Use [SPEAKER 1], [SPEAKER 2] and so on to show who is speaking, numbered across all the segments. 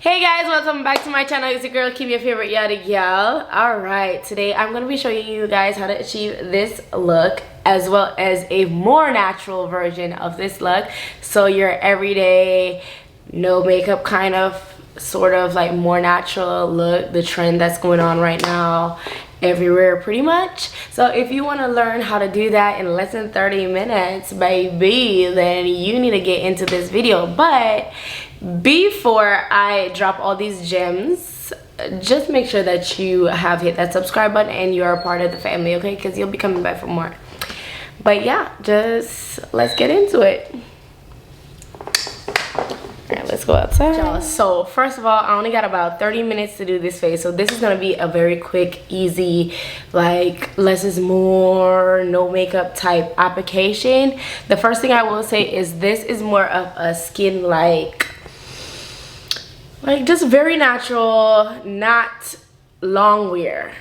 [SPEAKER 1] Hey guys, welcome back to my channel. It's your girl Kim, your favorite yada gal. Alright, today I'm going to be showing you guys how to achieve this look as well as a more natural version of this look. So your everyday, no makeup kind of, sort of like more natural look, the trend that's going on right now everywhere pretty much. So if you want to learn how to do that in less than 30 minutes, baby, then you need to get into this video. But before I drop all these gems, just make sure that you have hit that subscribe button and you're a part of the family, okay? Because you'll be coming back for more. But yeah, just let's get into it. Alright, let's go outside. So first of all, I only got about 30 minutes to do this face. So this is gonna be a very quick, easy, like less is more, no makeup type application. The first thing I will say is this is more of a skin like just very natural, not long wear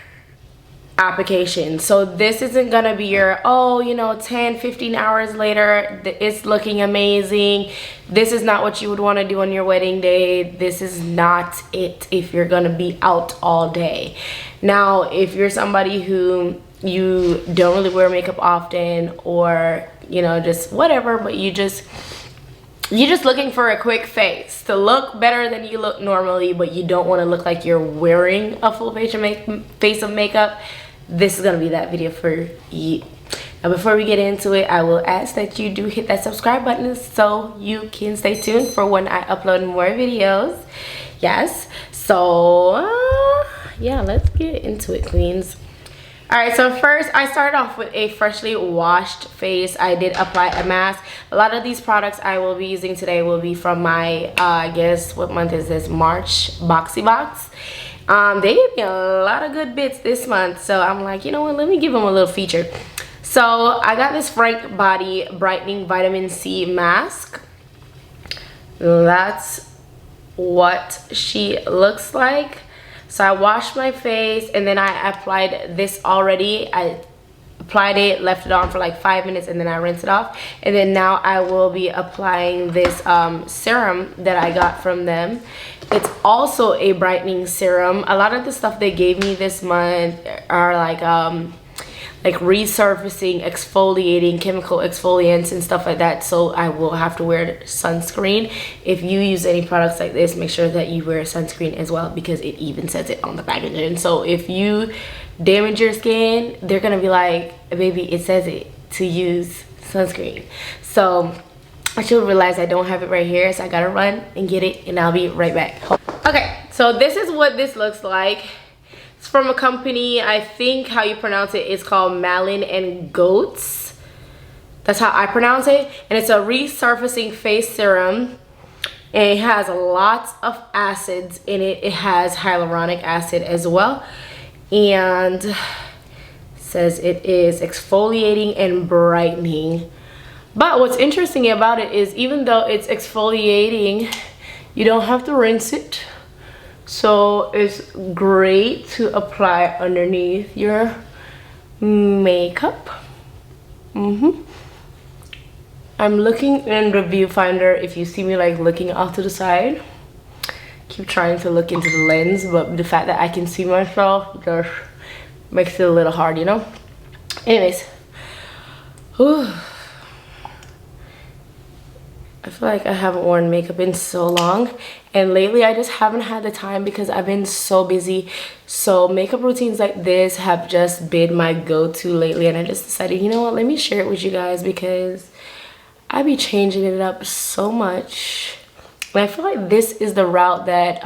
[SPEAKER 1] application. So this isn't gonna be your 10-15 hours later it's looking amazing. This is not what you would want to do on your wedding day. This is not it if you're gonna be out all day. Now if you're somebody who you don't really wear makeup often, or just whatever, but you're just looking for a quick face to look better than you look normally, but you don't want to look like you're wearing a full face of makeup, this is going to be that video for you. Now before we get into it, I will ask that you do hit that subscribe button so you can stay tuned for when I upload more videos. Yes, so yeah, let's get into it, queens. Alright, so first I started off with a freshly washed face. I did apply a mask. A lot of these products I will be using today will be from my, I guess, what month is this? March Boxy Box. They gave me a lot of good bits this month, so I'm like, you know what, let me give them a little feature. So I got this Frank Body Brightening Vitamin C Mask. That's what she looks like. So I washed my face and then I applied this already. I applied it, left it on for like 5 minutes, and then I rinsed it off. And then now I will be applying this serum that I got from them. It's also a brightening serum. A lot of the stuff they gave me this month are like resurfacing, exfoliating, chemical exfoliants and stuff like that. So I will have to wear sunscreen. If you use any products like this, make sure that you wear sunscreen as well, because it even says it on the packaging. So if you damage your skin, they're gonna be like, baby, it says it to use sunscreen. So I should realize I don't have it right here, so I gotta run and get it and I'll be right back. Okay, so this is what this looks like. It's from a company, I think how you pronounce it is called Malin and Goats. That's how I pronounce it. And it's a resurfacing face serum. And it has lots of acids in it. It has hyaluronic acid as well. And it says it is exfoliating and brightening. But what's interesting about it is even though it's exfoliating, you don't have to rinse it. So it's great to apply underneath your makeup. I'm looking in the viewfinder. If you see me like looking off to the side, keep trying to look into the lens, but the fact that I can see myself just makes it a little hard, Anyways, whew. I feel like I haven't worn makeup in so long, and lately I just haven't had the time because I've been so busy. So makeup routines like this have just been my go-to lately, and I just decided, you know what, let me share it with you guys because I be changing it up so much. And I feel like this is the route that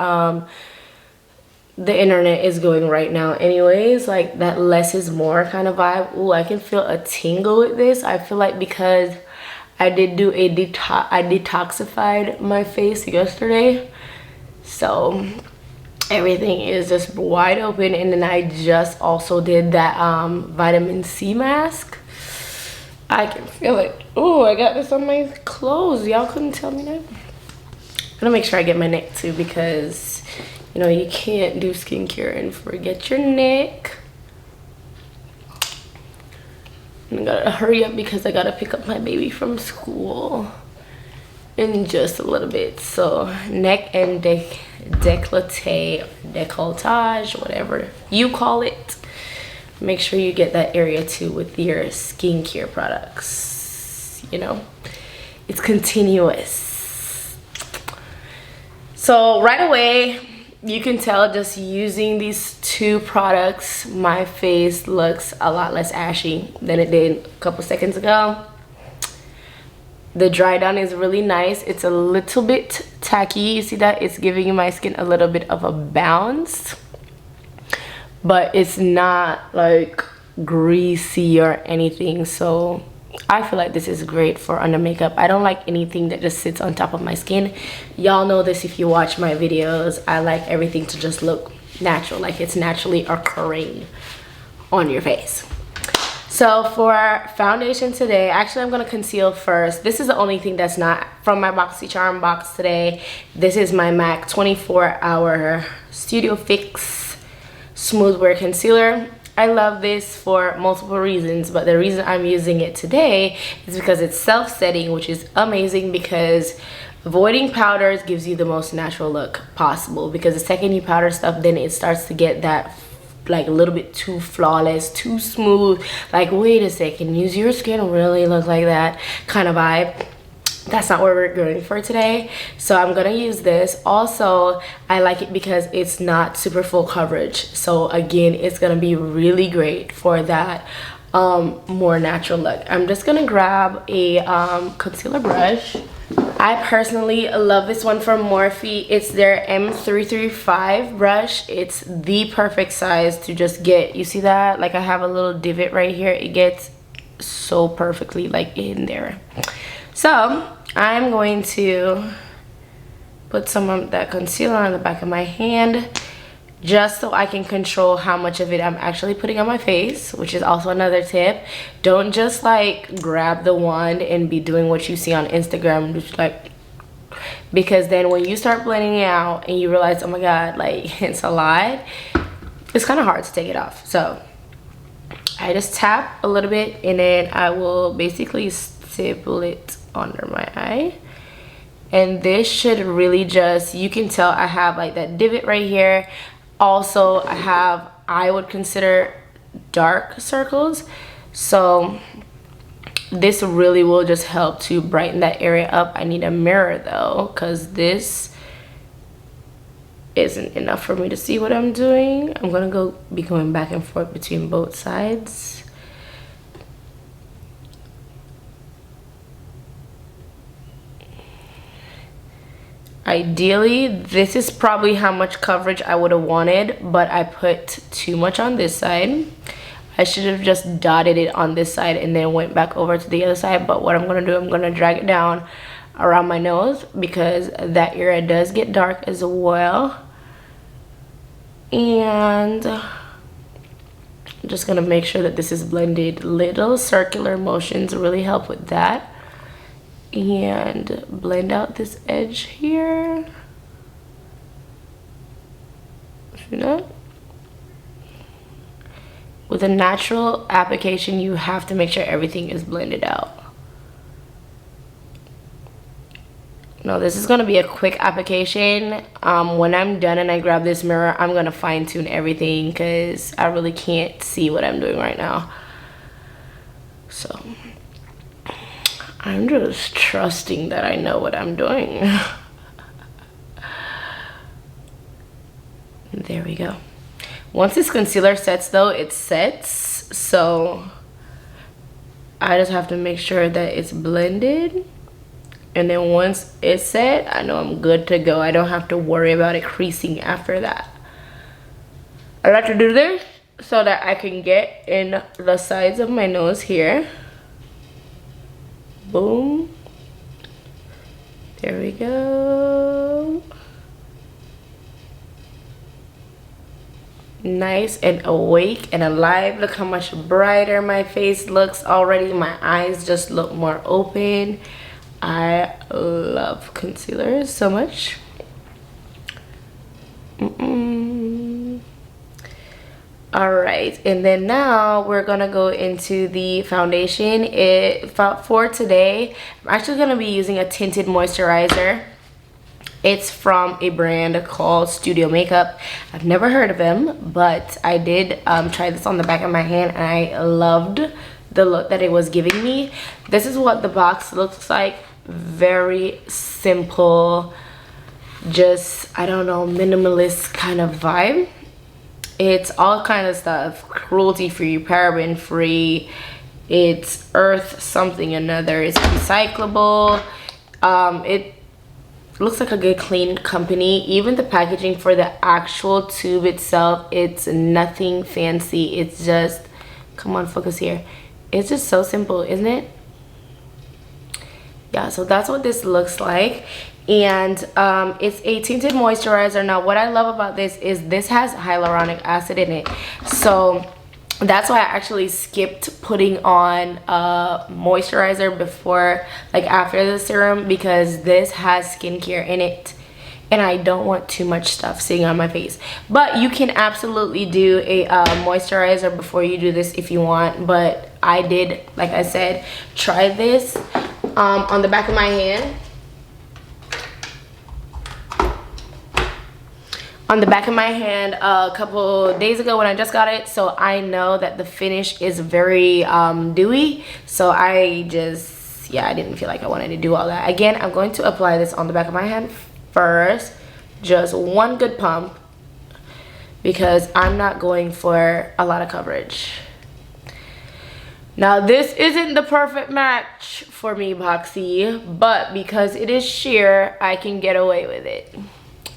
[SPEAKER 1] the internet is going right now anyways, like that less is more kind of vibe. Ooh, I can feel a tingle with this. I feel like because I did do a I detoxified my face yesterday, so everything is just wide open. And then I just also did that vitamin C mask. I can feel it. Oh, I got this on my clothes. Y'all couldn't tell me that. I'm gonna make sure I get my neck too, because you can't do skincare and forget your neck. I gotta hurry up because I gotta pick up my baby from school. in just a little bit. So neck and decolletage, whatever you call it. Make sure you get that area too with your skincare products. You know, it's continuous. So right away, you can tell just using these two products, my face looks a lot less ashy than it did a couple seconds ago. The dry down is really nice. It's a little bit tacky. You see that? It's giving my skin a little bit of a bounce, but it's not like greasy or anything. So I feel like this is great for under makeup. I don't like anything that just sits on top of my skin. Y'all know this if you watch my videos. I like everything to just look natural, like it's naturally occurring on your face. So for foundation today, actually I'm gonna conceal first. This is the only thing that's not from my BoxyCharm box today. This is my MAC 24-hour Studio Fix Smooth Wear Concealer. I love this for multiple reasons, but the reason I'm using it today is because it's self-setting, which is amazing because avoiding powders gives you the most natural look possible, because the second you powder stuff, then it starts to get that like a little bit too flawless, too smooth, like wait a second, use your skin really look like that kind of vibe. That's not what we're going for today, so I'm gonna use this. Also, I like it because it's not super full coverage, so again, it's gonna be really great for that more natural look. I'm just gonna grab a concealer brush. I personally love this one from Morphe. It's their M335 brush. It's the perfect size to just get, you see that? Like I have a little divot right here. It gets so perfectly like in there. So I'm going to put some of that concealer on the back of my hand just so I can control how much of it I'm actually putting on my face, which is also another tip. Don't just like grab the wand and be doing what you see on Instagram, just like, because then when you start blending it out and you realize, oh my god, like it's a lot, it's kind of hard to take it off. So I just tap a little bit and then I will basically stipple it under my eye, and this should really just, you can tell I have like that divot right here. Also I have, I would consider dark circles, so this really will just help to brighten that area up. I need a mirror though, because this isn't enough for me to see what I'm doing. I'm gonna be going back and forth between both sides. Ideally, this is probably how much coverage I would have wanted, but I put too much on this side. I should have just dotted it on this side and then went back over to the other side. But what I'm gonna do, I'm gonna drag it down around my nose because that area does get dark as well. And I'm just gonna make sure that this is blended. Little circular motions really help with that. And blend out this edge here. See that? With a natural application, you have to make sure everything is blended out. No, this is gonna be a quick application. When I'm done and I grab this mirror, I'm gonna fine tune everything because I really can't see what I'm doing right now. So I'm just trusting that I know what I'm doing. There we go. Once this concealer sets though, it sets. So I just have to make sure that it's blended. And then once it's set, I know I'm good to go. I don't have to worry about it creasing after that. I like to do this so that I can get in the sides of my nose here. Boom. There we go. Nice and awake and alive. Look how much brighter my face looks already. My eyes just look more open. I love concealer so much. All right, and then now we're gonna go into the foundation. For today, I'm actually gonna be using a tinted moisturizer. It's from a brand called Studio Makeup. I've never heard of them, but I did try this on the back of my hand, and I loved the look that it was giving me. This is what the box looks like. Very simple, just, I don't know, minimalist kind of vibe. It's all kind of stuff, cruelty free, paraben free, it's earth something another, it's recyclable. It looks like a good clean company. Even the packaging for the actual tube itself, it's nothing fancy. It's just, come on, focus here, it's just so simple, isn't it? Yeah, so that's what this looks like. And it's a tinted moisturizer. Now what I love about this is this has hyaluronic acid in it, so that's why I actually skipped putting on moisturizer before, like after the serum, because this has skincare in it and I don't want too much stuff sitting on my face. But you can absolutely do a moisturizer before you do this if you want, but I did, like I said, try this on the back of my hand. On the back of my hand a couple days ago when I just got it, so I know that the finish is very dewy, so I didn't feel like I wanted to do all that. Again, I'm going to apply this on the back of my hand first, just one good pump, because I'm not going for a lot of coverage. Now this isn't the perfect match for me, Boxy, but because it is sheer, I can get away with it.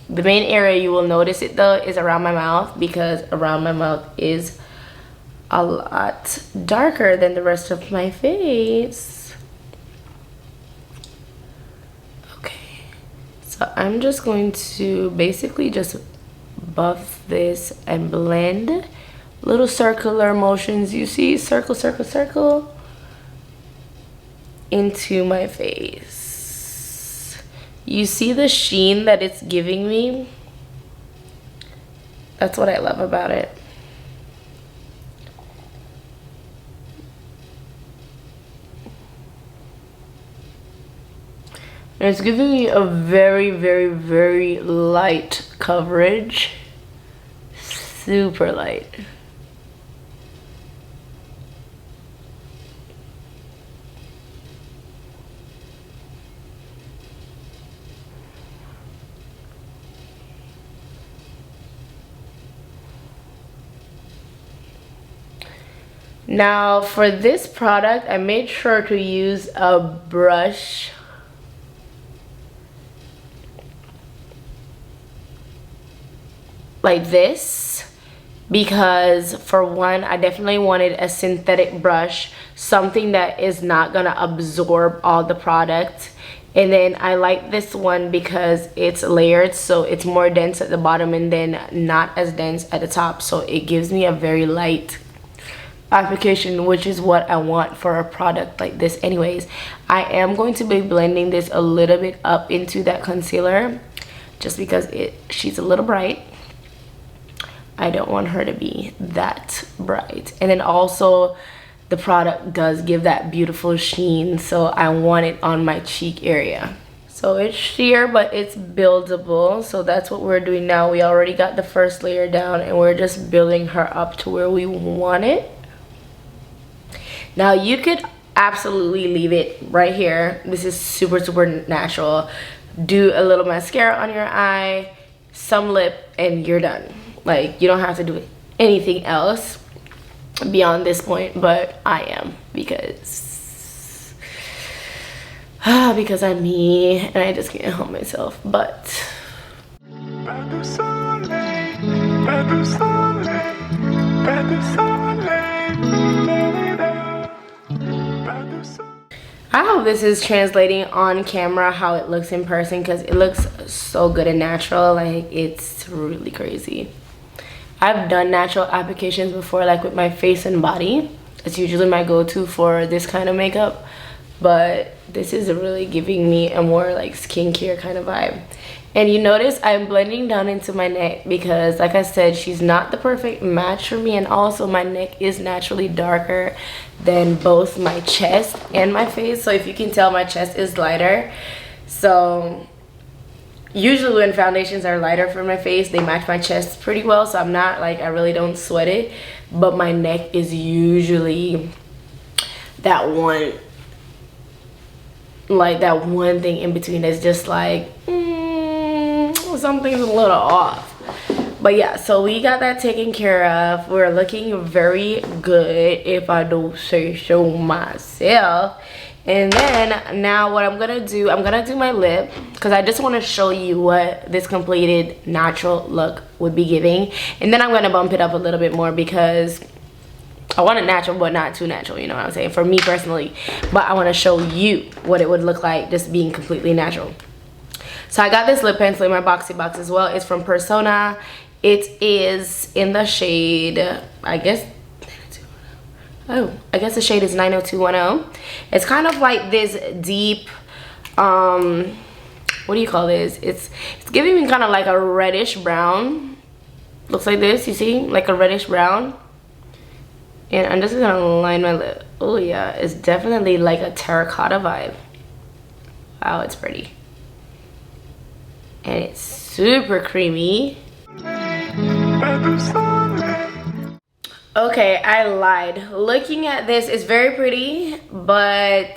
[SPEAKER 1] The main area you will notice it though is around my mouth, because around my mouth is a lot darker than the rest of my face. Okay, so I'm just going to basically just buff this and blend. Little circular motions, you see, circle, circle, circle into my face. You see the sheen that it's giving me? That's what I love about it. And it's giving me a very, very, very light coverage. Super light. Now for this product, I made sure to use a brush like this, because for one, I definitely wanted a synthetic brush, something that is not gonna absorb all the product. And then I like this one because it's layered, so it's more dense at the bottom and then not as dense at the top, so it gives me a very light application, which is what I want for a product like this anyways. I am going to be blending this a little bit up into that concealer just because she's a little bright. I don't want her to be that bright. And then also the product does give that beautiful sheen, so I want it on my cheek area. So it's sheer, but it's buildable, so that's what we're doing now. We already got the first layer down and we're just building her up to where we want it. Now you could absolutely leave it right here. This is super, super natural. Do a little mascara on your eye, some lip, and you're done. Like, you don't have to do anything else beyond this point, but I am because I'm me and I just can't help myself. But I hope this is translating on camera how it looks in person, because it looks so good and natural. Like, it's really crazy. I've done natural applications before, like with my face and body. It's usually my go-to for this kind of makeup, but this is really giving me a more like skincare kind of vibe. And you notice I'm blending down into my neck because, like I said, she's not the perfect match for me. And also my neck is naturally darker than both my chest and my face. So if you can tell, my chest is lighter. So usually when foundations are lighter for my face, they match my chest pretty well. So I'm not like, I really don't sweat it. But my neck is usually that one, like that one thing in between is just like, something's a little off. But yeah, so we got that taken care of. We're looking very good, if I do say so myself. And then now what I'm gonna do, I'm gonna do my lip because I just want to show you what this completed natural look would be giving. And then I'm gonna bump it up a little bit more because I want it natural but not too natural, you know what I'm saying, for me personally. But I want to show you what it would look like just being completely natural. So I got this lip pencil in my boxy box as well. It's from Persona. It is in the shade, I guess the shade is 90210. It's kind of like this deep, what do you call this? It's giving me kind of like a reddish brown. Looks like this, you see? Like a reddish brown. And I'm just gonna line my lip. Oh yeah, it's definitely like a terracotta vibe. Wow, it's pretty. And it's super creamy. Okay, I lied. Looking at this, it's very pretty, but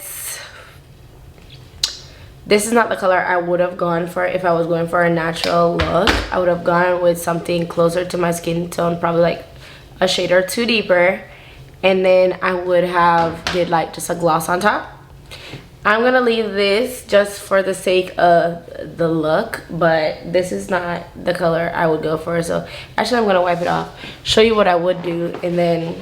[SPEAKER 1] this is not the color I would have gone for if I was going for a natural look. I would have gone with something closer to my skin tone, probably like a shade or two deeper. And then I would have did like just a gloss on top. I'm gonna leave this just for the sake of the look, but this is not the color I would go for. So actually I'm gonna wipe it off, show you what I would do, and then,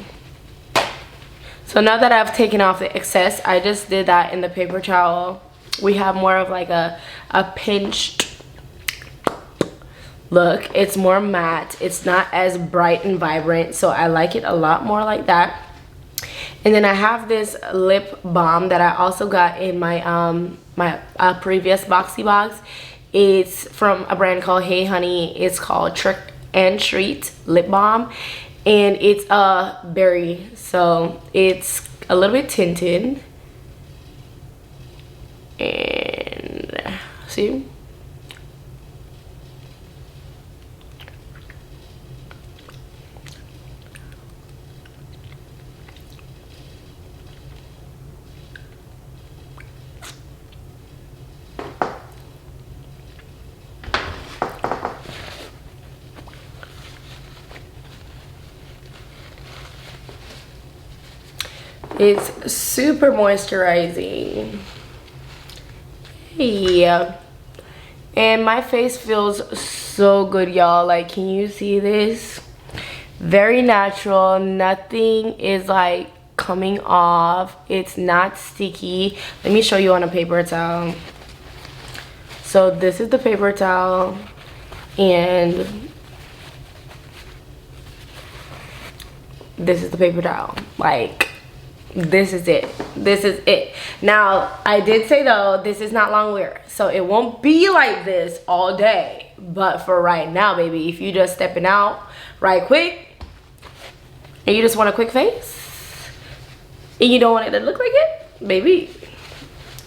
[SPEAKER 1] so now that I've taken off the excess, I just did that in the paper towel. We have more of like a pinched look. It's more matte, it's not as bright and vibrant, so I like it a lot more like that. And then I have this lip balm that I also got in my previous boxy box. It's from a brand called Hey Honey. It's called Trick and Treat lip balm, and it's a berry, so it's a little bit tinted. And see, it's super moisturizing. Yeah, and my face feels so good, y'all. Like, can you see this? Very natural. Nothing is like coming off. It's not sticky. Let me show you on a paper towel. So this is the paper towel, and this is the paper towel. Like, this is it. This is it. Now, I did say though, this is not long wear, so it won't be like this all day. But for right now, baby, if you just stepping out right quick and you just want a quick face and you don't want it to look like it, baby,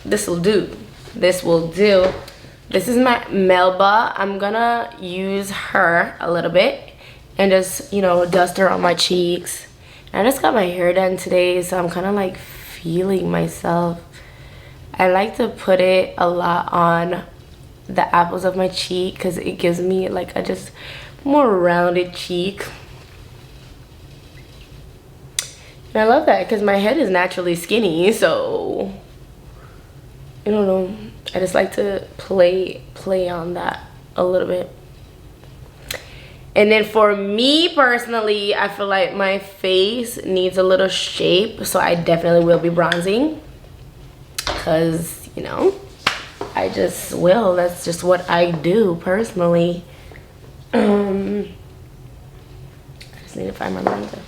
[SPEAKER 1] this will do. This will do. This is my Melba. I'm gonna use her a little bit and just, you know, dust her on my cheeks. I just got my hair done today, so I'm kind of like feeling myself. I like to put it a lot on the apples of my cheek because it gives me like a just more rounded cheek. And I love that because my head is naturally skinny, so I don't know. I just like to play on that a little bit. And then for me personally, I feel like my face needs a little shape, so I definitely will be bronzing because, you know, I just will. That's just what I do personally. I just need to find my bronzer.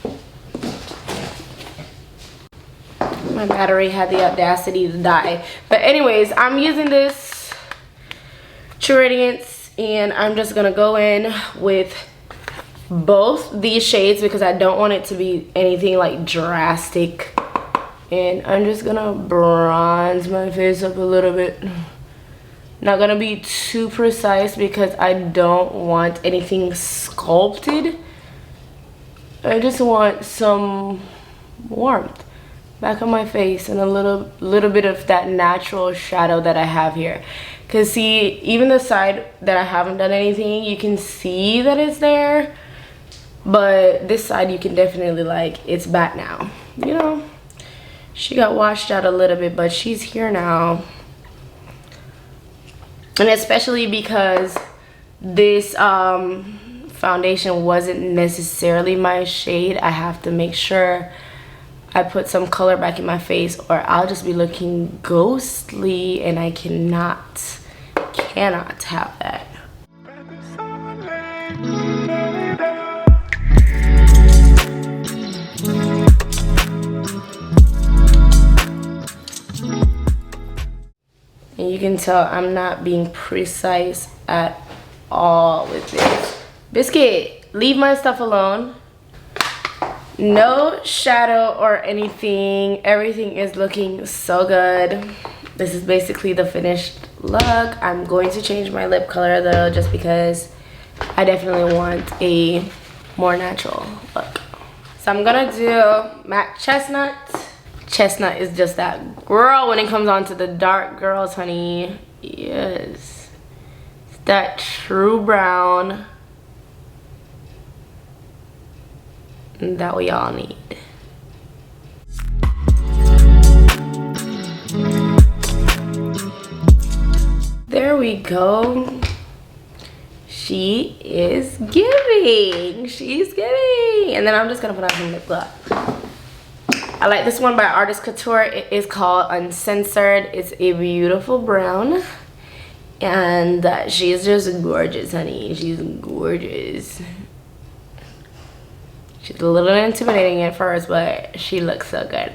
[SPEAKER 1] My battery had the audacity to die. But anyways, I'm using this True Radiance And I'm just gonna go in with both these shades because I don't want it to be anything like drastic. And I'm just gonna bronze my face up a little bit. Not gonna be too precise because I don't want anything sculpted. I just want some warmth back on my face and a little bit of that natural shadow that I have here. Cause see, even the side that I haven't done anything, you can see that it's there. But this side you can definitely like, it's back now. You know, she got washed out a little bit, but she's here now. And especially because this foundation wasn't necessarily my shade, I have to make sure I put some color back in my face or I'll just be looking ghostly, and I cannot have that. And you can tell I'm not being precise at all with this. Biscuit, leave my stuff alone. No shadow or anything. Everything is looking so good. This is basically the finished look. I'm going to change my lip color though, just because I definitely want a more natural look. So I'm gonna do matte chestnut. Chestnut is just that girl when it comes on to the dark girls, honey. Yes, it's that true brown that we all need. There we go. She is giving. She's giving. And then I'm just gonna put on some lip gloss. I like this one by Artist Couture. It is called Uncensored. It's a beautiful brown. And she's just gorgeous, honey. She's gorgeous. She's a little intimidating at first, but she looks so good.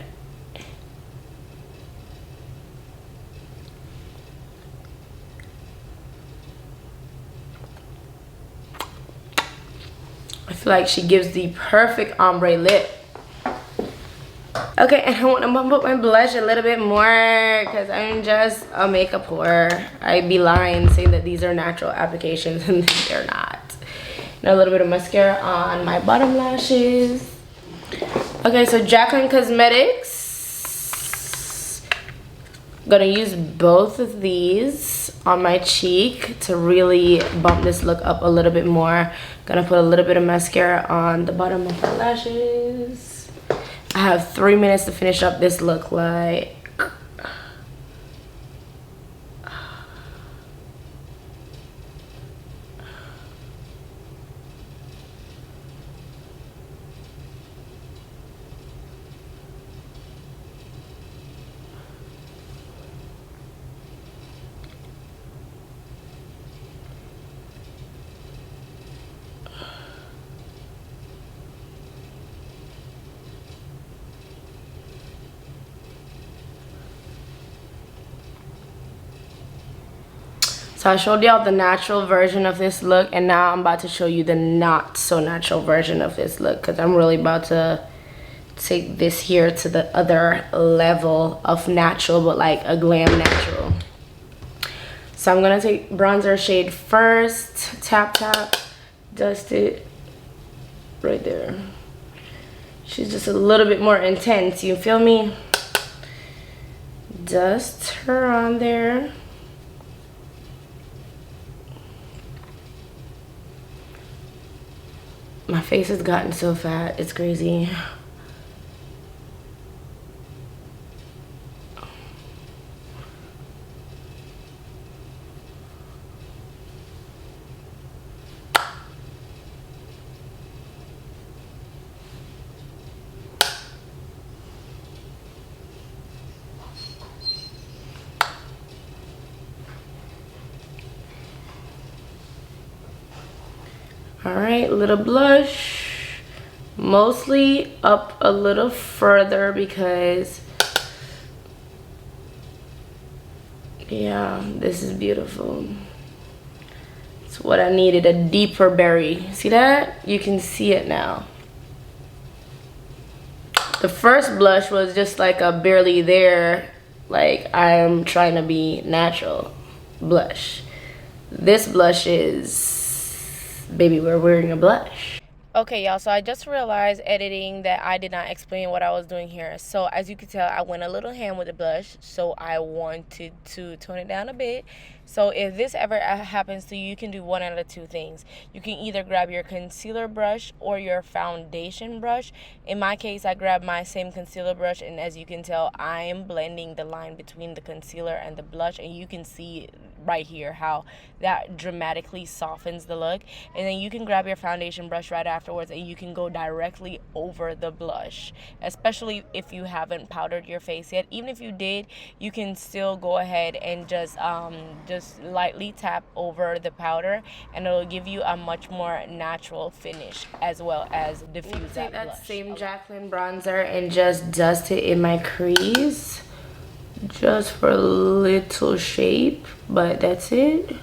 [SPEAKER 1] I feel like she gives the perfect ombre lip. Okay, and I want to bump up my blush a little bit more because I'm just a makeup whore. I'd be lying saying that these are natural applications and they're not. And a little bit of mascara on my bottom lashes. Okay, so Jaclyn Cosmetics. I'm gonna use both of these on my cheek to really bump this look up a little bit more. Gonna put a little bit of mascara on the bottom of my lashes. I have 3 minutes to finish up this look. Like, so I showed y'all the natural version of this look, and now I'm about to show you the not so natural version of this look, because I'm really about to take this here to the other level of natural, but like a glam natural. So I'm gonna take bronzer shade first, tap tap, dust it right there. She's just a little bit more intense, you feel me? Dust her on there. My face has gotten so fat, it's crazy. All right, little blush, mostly up a little further because, yeah, this is beautiful. It's what I needed, a deeper berry. See that? You can see it now. The first blush was just like a barely there, like I'm trying to be natural blush. This blush is, baby, we're wearing a blush. Okay, y'all, so I just realized editing that I did not explain what I was doing here. So as you can tell, I went a little ham with the blush, so I wanted to tone it down a bit. So if this ever happens to you, you can do one out of two things. You can either grab your concealer brush or your foundation brush. In my case, I grabbed my same concealer brush, and as you can tell, I am blending the line between the concealer and the blush, and you can see right here how that dramatically softens the look. And then you can grab your foundation brush right afterwards, and you can go directly over the blush, especially if you haven't powdered your face yet. Even if you did, you can still go ahead and just lightly tap over the powder, and it'll give you a much more natural finish, as well as diffuse that blush. That same Jaclyn bronzer and just dust it in my crease, just for a little shape, but that's it.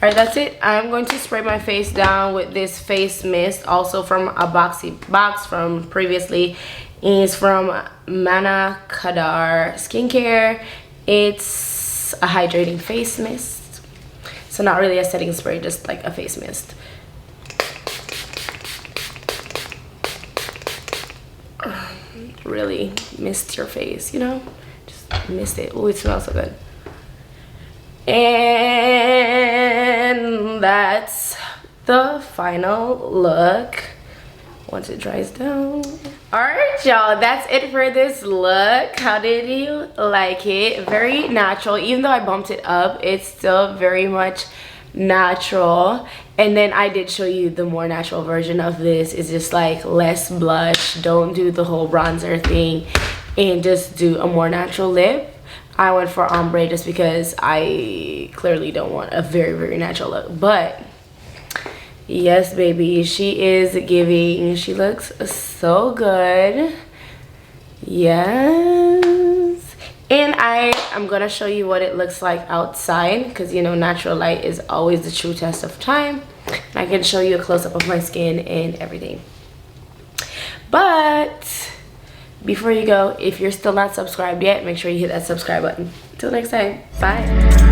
[SPEAKER 1] Alright, that's it. I'm going to spray my face down with this face mist, also from a box from previously. It's from Mana Kadar Skincare. It's a hydrating face mist. So not really a setting spray, just like a face mist. Really mist your face, you know? Just mist it. Oh, it smells so good. And that's the final look once it dries down. Alright, y'all, that's it for this look. How did you like it? Very natural. Even though I bumped it up, it's still very much natural. And then I did show you the more natural version of this. It's just like less blush, don't do the whole bronzer thing, and just do a more natural lip. I went for ombre just because I clearly don't want a very, very natural look. But yes, baby, she is giving. She looks so good. Yes. And I'm gonna show you what it looks like outside, because you know natural light is always the true test of time. And I can show you a close-up of my skin and everything. But before you go, if you're still not subscribed yet, make sure you hit that subscribe button. Until next time, bye.